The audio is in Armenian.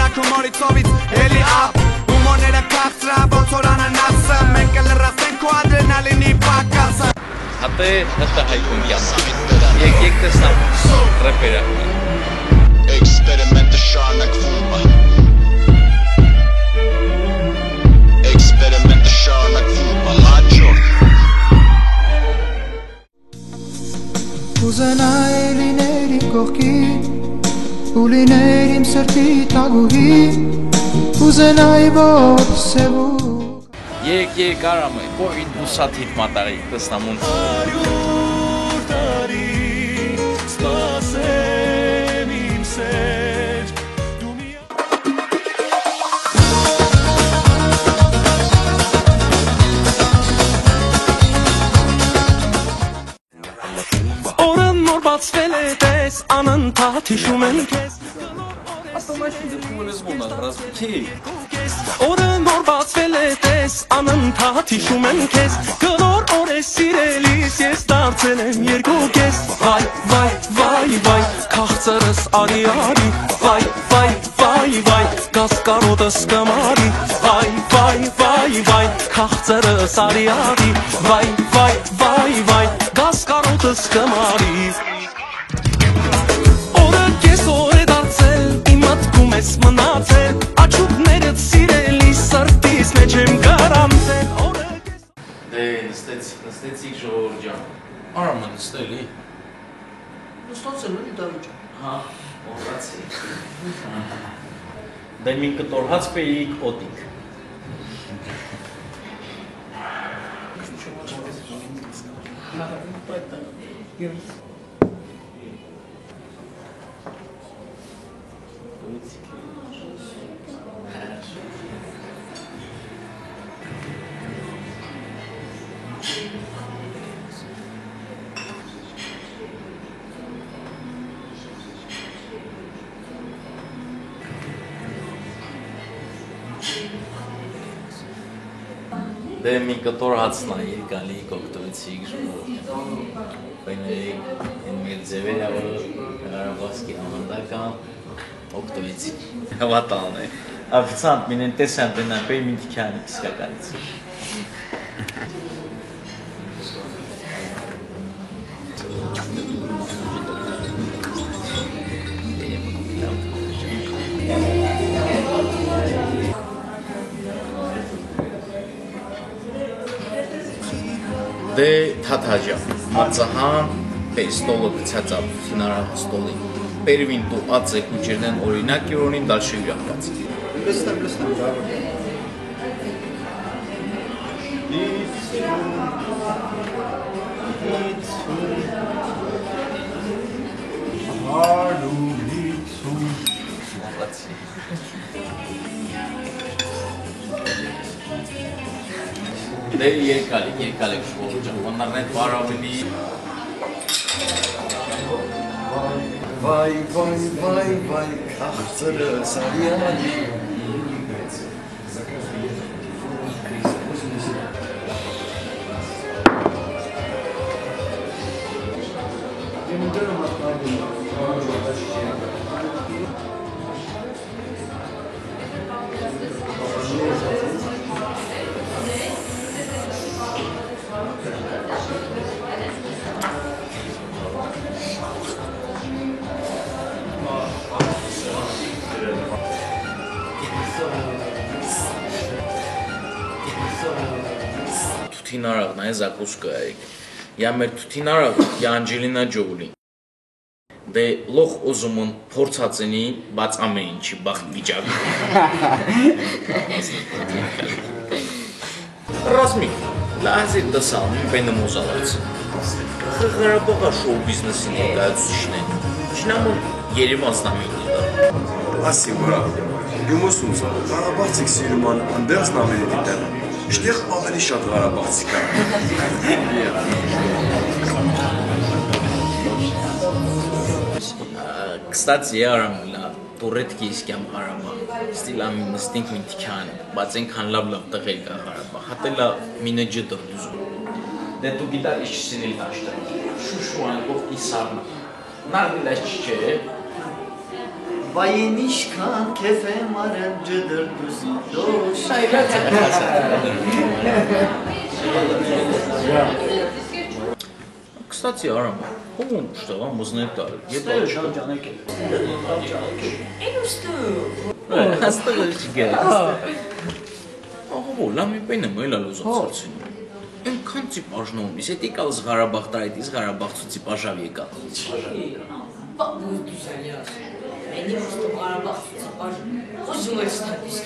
Թաքում օրիցովից էլի ապ Հումորները կաղցրա ոնց որ անանասը Մենք կլրացնենք ու ադրենալինի պակասը Հատե հտը հայկում յամա Եկ տեսնամ ռեպերը Էքսպերիմենտը շարունակվում է Էքսպերիմենտը շարունակվում է հաջորդ Ուզենայի լիներ իմ կողքին ու լիներ իմ սրտի տագուհի Ուզենայի որ սևուկ Եկ արամ է Բովին բուսաթիտ մատարի տեսնամուն Օրն նոր բացվել է տես անընդհատ հիշում եմ քեզ Օրը նոր բացվել է տես անընդհատ հիշում եմ քեզ Կլոր օր է սիրելիս ես դարձել եմ երկու կես Վայ, վայ, վայ, վայ, քաղցրս արի արի Վայ, վայ, վայ, վայ, կասկարոտս կմարի Վայ, վայ, վայ, վայ, քաղցրս արի արի Վայ, վայ, վայ, վայ, կասկարոտս կմարի Օրը կես օր է դարձել իմ մտքում ես մնացել Աչուկներդ սիրելի սրտիս մեջ եմ կարամցել Դե նստեցիք ժողովուրդ ջան Արամը նստելի Նստացել էլի Դավիթ ջան Հա, ողացի Դե մին կտորհաց պեիք օտիկ Դե մի կտոր հացնա երկալի կողտովեցիք Պայների են մեր ձևերը որ Կարաբասկի համանդական օգտովեցիք Հավատալն է افسانت من انتسان بنا بي من كان كسكاكانت Դե թաթաջա, մածահան, ստոլը գցածավ, հինարա ստոլի, պերվին տու ածեք ու ջերնեն օրինակ յորոնին դալշը յուրակած։ Լստեմ, Դե երկալիք շվողը ջան, ոնարնեն պարավելի Վայ, կաղցրը սարյանի Թութինարաղն է զակուսկը այք, я մեր թութինարաղ я Անջելինա Ջոլի, դե լող ոզումն փորձածենի բաց ամեն ինչի բախտ վիճակ։ Ռազմիկ, լազիր դասալ, պենը մոզալաց։ Ղարաբաղա շոու բիզնեսին ներկայացուցիչն են, չնամոն Երևանստամին դիտա։ Ասի վրա, գումոսում զա, Ղարաբաղցիք սիրում ան անդերսն ամենի դիտել։ Շտեղ ավելի շատ Ղարաբաղցի կա։ Кстати, я арамла, турретки искям арама. Стилами настинк митикан, бацен кан лав тагел ка арама. Хатела минеджи дордузу. Де ту гитар işçisini taştı. Şu an kok isarma. Nardilaş çiçeği. Վայինիշքան քեզ եմ արել ջդրդուսի դոշ Кстати, Арам, ում что, вам узнать дали? Ստեղ շանջանեք է Հաստատ չգա։ Ահա, լամի պենը մելա լոզացրին։ Ինքան տիպաժնում, իսկ դի կալ Ղարաբաղ տարիից Ղարաբաղցու տիպաժավ եկա։ Будет дузаляс. Я не просто Карабах, хоть живой статус.